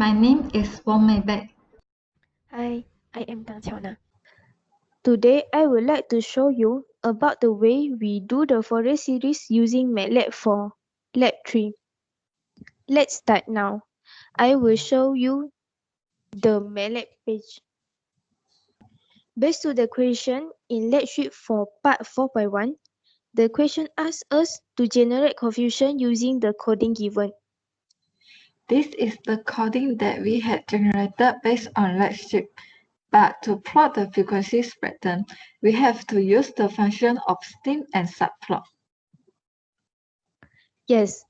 My name is Wong. Hi, I am Chiaw. Today I would like to show you about the way we do the Fourier series using MATLAB for Lab 3. Let's start now. I will show you the MATLAB page. Based on the question in Lab sheet for part 4.1, the question asks us to generate confusion using the coding given. This is the coding that we had generated based on Redshift. But to plot the frequency pattern, we have to use the function of stem and subplot. Yes,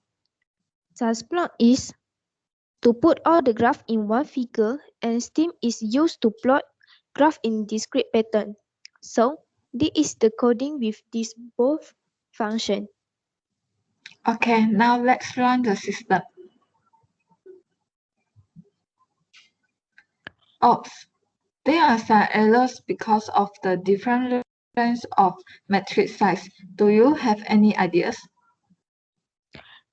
subplot is to put all the graph in one figure, and stem is used to plot graph in discrete pattern. So this is the coding with these both function. Okay, now let's run the system. Oops, there are some errors because of the different range of matrix size. Do you have any ideas?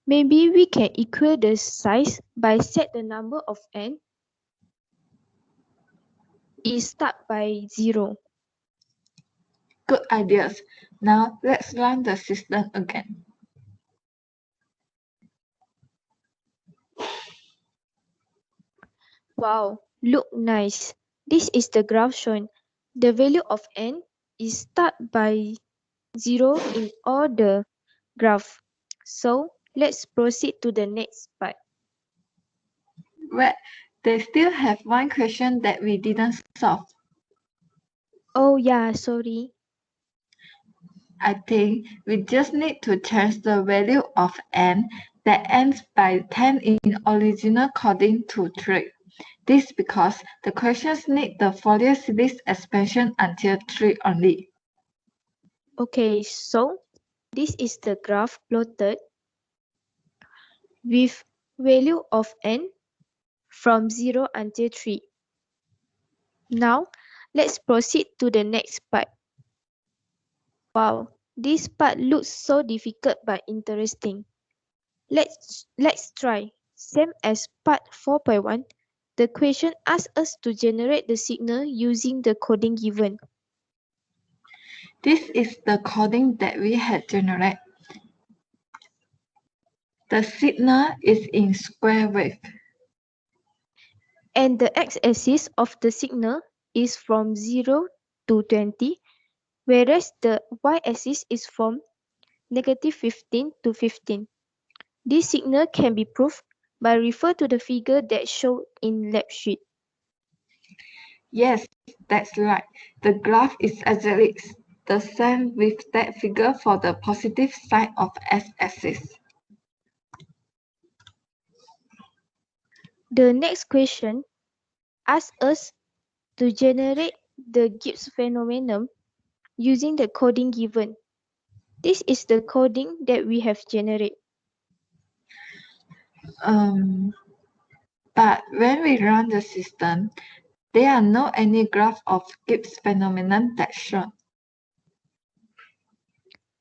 Maybe we can equate the size by set the number of n is start by 0. Good ideas. Now let's run the system again. Wow, look nice. This is the graph shown. The value of n is start by 0 in all the graph. So let's proceed to the next part. Well, they still have one question that we didn't solve. Oh yeah, sorry. I think we just need to change the value of n that ends by 10 in original coding to 3. This because the questions need the Fourier series expansion until 3 only. Okay, so this is the graph plotted with value of n from 0 until 3. Now, let's proceed to the next part. Wow, this part looks so difficult but interesting. Let's try. Same as part 4.1, the question asks us to generate the signal using the coding given. This is the coding that we had generated. The signal is in square wave. And the x-axis of the signal is from 0 to 20, whereas the y-axis is from negative 15 to 15. This signal can be proved by refer to the figure that shown in lab sheet. Yes, that's right. The graph is exactly the same with that figure for the positive side of x-axis. The next question asks us to generate the Gibbs phenomenon using the coding given. This is the coding that we have generated. But when we run the system, there are no any graph of Gibbs phenomenon that's shown.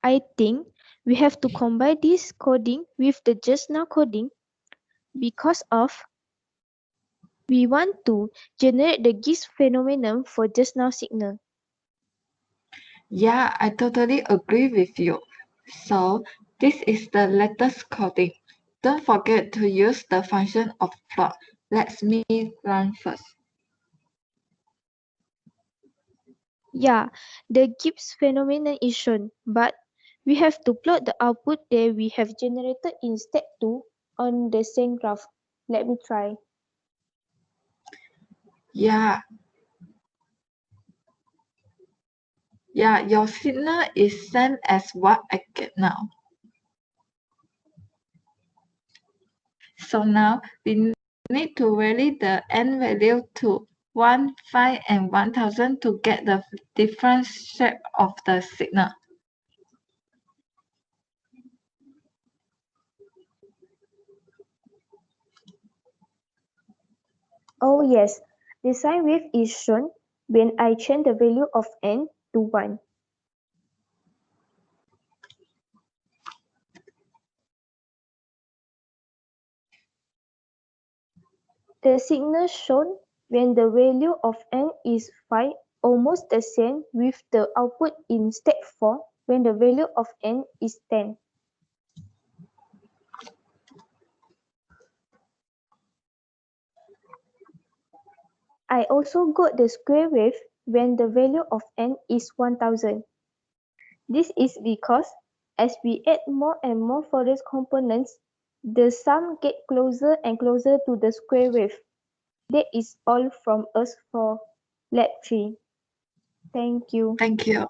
I think we have to combine this coding with the just now coding because of we want to generate the Gibbs phenomenon for just now signal. Yeah, I totally agree with you. So this is the latest coding. Don't forget to use the function of plot. Let me run first. Yeah, the Gibbs phenomenon is shown, but we have to plot the output that we have generated in step 2 on the same graph. Let me try. Yeah, your signal is same as what I get now. So now we need to vary the n value to 1, 5, and 1000 to get the different shape of the signal. Oh yes, the sine wave is shown when I change the value of n to 1. The signal shown when the value of n is 5 almost the same with the output in step 4 when the value of n is 10. I also got the square wave when the value of n is 1000. This is because as we add more and more forest components, the sum gets closer and closer to the square wave. That is all from us for Lab 3. Thank you. Thank you.